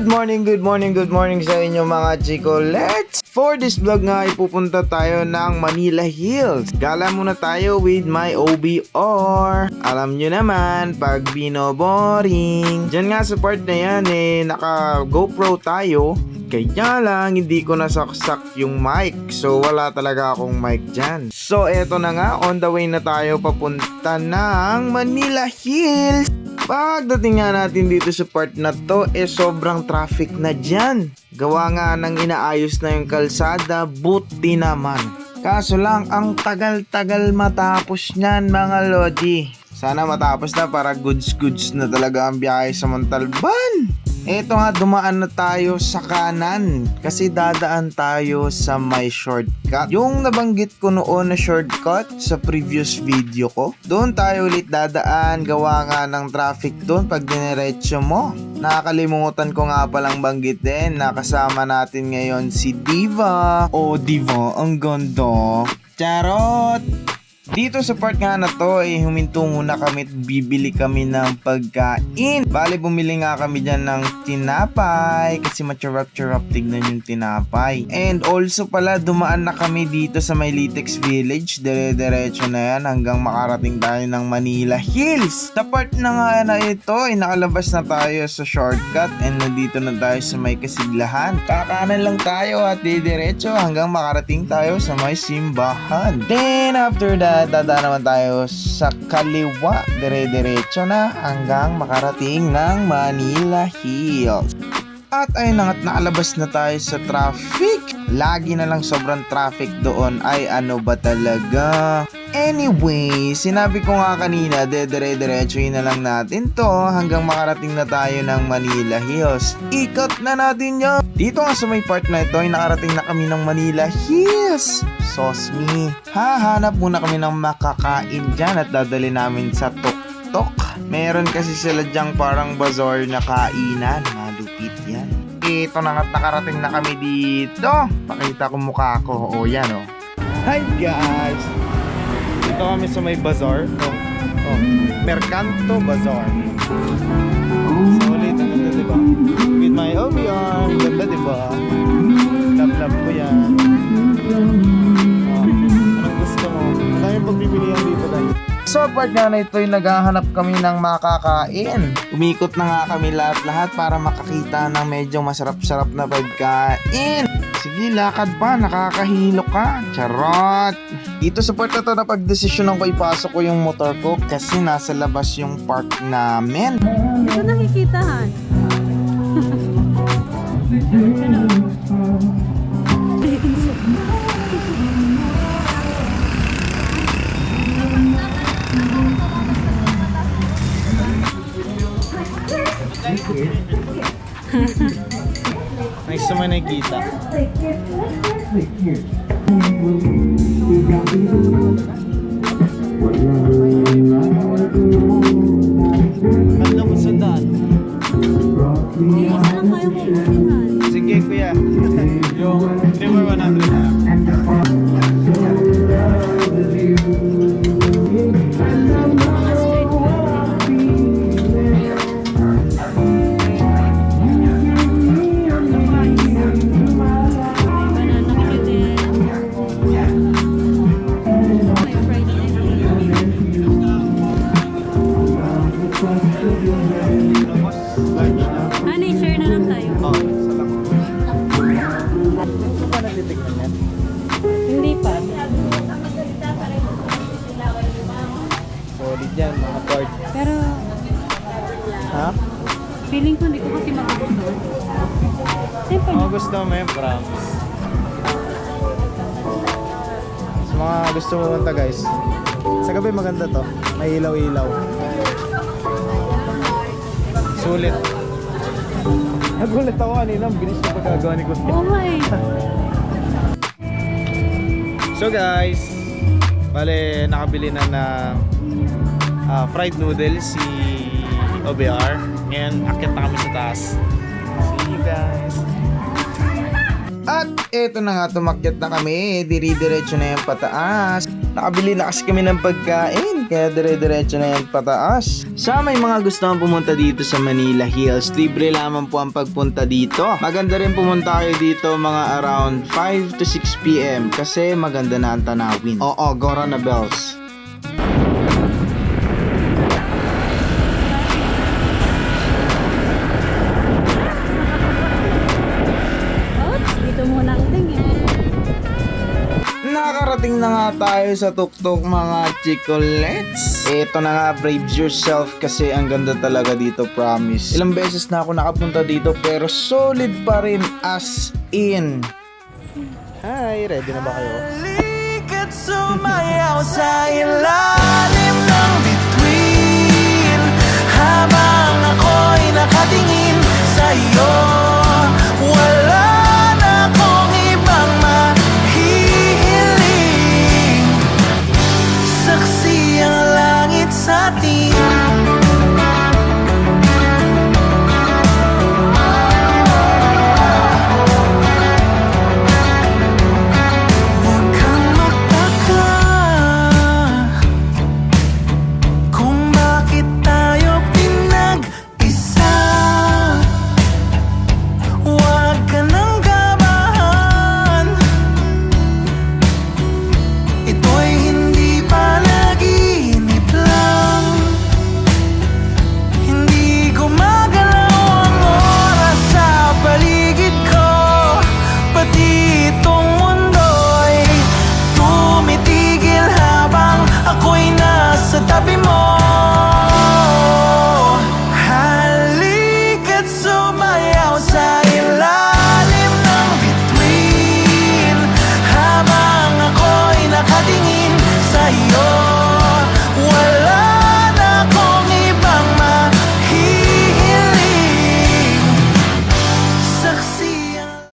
Good morning sa inyo mga chiko. For this vlog nga ay pupunta tayo ng Manila Hills. Gala muna tayo with my OBR. Alam nyo naman, pag binoboring, dyan nga sa part na yan naka GoPro tayo. Kaya lang, hindi ko nasaksak yung mic. So, wala talaga akong mic dyan. So, eto na nga, on the way na tayo papunta ng Manila Hills. Pagdating nga natin dito sa part na to, sobrang traffic na dyan. Gawa nga ng inaayos na yung kalsada, buti naman. Kaso lang, ang tagal-tagal matapos nyan mga lodi. Sana matapos na para goods na talaga ang biyahe sa Montalban. Eto nga, dumaan na tayo sa kanan kasi dadaan tayo sa may shortcut. Yung nabanggit ko noon na shortcut sa previous video ko, doon tayo ulit dadaan. Gawa nga ng traffic doon pag diniretso mo. Nakakalimutan ko nga palang banggitin na kasama natin ngayon si Diva. Oh Diva, ang ganda. Charot! Dito sa part nga na to huminto muna kami at bibili kami ng pagkain. Bale, bumili nga kami dyan ng tinapay kasi macharap-charap tignan yung tinapay. And also pala, dumaan na kami dito sa may Litex Village. Dire-diretso na yan hanggang makarating tayo ng Manila Hills. Sa part na nga na ito, nakalabas na tayo sa shortcut and nandito na tayo sa may Kasiglahan. Kakanan lang tayo at didiretso hanggang makarating tayo sa may simbahan. Then after that, dadaan naman tayo sa kaliwa, dire-diretso na hanggang makarating ng Manila Hills. At ayun na nga't nakalabas na tayo sa traffic. Lagi na lang sobrang traffic doon, ay ano ba talaga. Anyway, sinabi ko nga kanina, dire-diretsuhin na lang natin to hanggang makarating na tayo ng Manila Hills. Ikot na natin yun. Dito nga sa may part na ito, nakarating na kami ng Manila Hills. Sosmi. Hahanap muna kami ng makakain dyan at dadali namin sa tuk-tuk. Meron kasi sila dyang parang bazaar na kainan. Malupit yan. Ito na nga't nakarating na kami dito. Pakita ko mukha ko. O yan o. Hi guys! Dito kami sa may bazaar. Mercanto Bazaar. Solid, ang ganda diba? With my OBR. Ganda diba? Love ko yan. Anong gusto mo? Ang dami pagpipilihan dito guys. So part nga na ito naghahanap kami ng makakain. Umikot na nga kami lahat-lahat para makakita ng medyo masarap-sarap na pagkain. Sige, lakad pa, nakakahilo ka. Charot! Dito sa part na to, napag-desisyonan ko ipasok ko yung motor ko kasi nasa labas yung park namin. Dito nakikitahan. Nice naman nakikita. Ganda mo sandaan. Saan kayo pupuntahan? Sige kuya. Yung Trimmer 100. Honey, share na lang tayo. Oh, isa lang. Ito ba natitignan yan? Hindi pa. Solid yan, mga part. Pero, Ha? feeling ko hindi ko kasi magugustuhan. Siyempre, Mga gusto mo yun, promise. Sa mga gusto mo punta guys, sa gabi maganda to. May ilaw-ilaw. Sulit. Nagulat ako kanina, ang bilis na pagkagawa ni Kuya. oh my. So guys, bale nakabili na ng fried noodles si OBR. Ngayon, akit na kami sa taas. See you guys. At eto na nga, tumakyat na kami. Dire-diretso na yan pataas. Nakabili na kasi kami ng pagkain, kaya dire-diretso na yan pataas. Sa may mga gusto pumunta dito sa Manila Hills, libre lamang po ang pagpunta dito. Maganda rin pumunta kayo dito mga around 5 to 6 p.m. kasi maganda na ang tanawin. Oo, Gora na bells. Oops, dito muna ang tingin. Nakarating na nga tayo sa tuktok mga chicolets. Ito na nga, brace yourself kasi ang ganda talaga dito, promise. Ilang beses na ako nakapunta dito pero solid pa rin as in. Hi, ready na ba kayo? Halika't sumayaw sa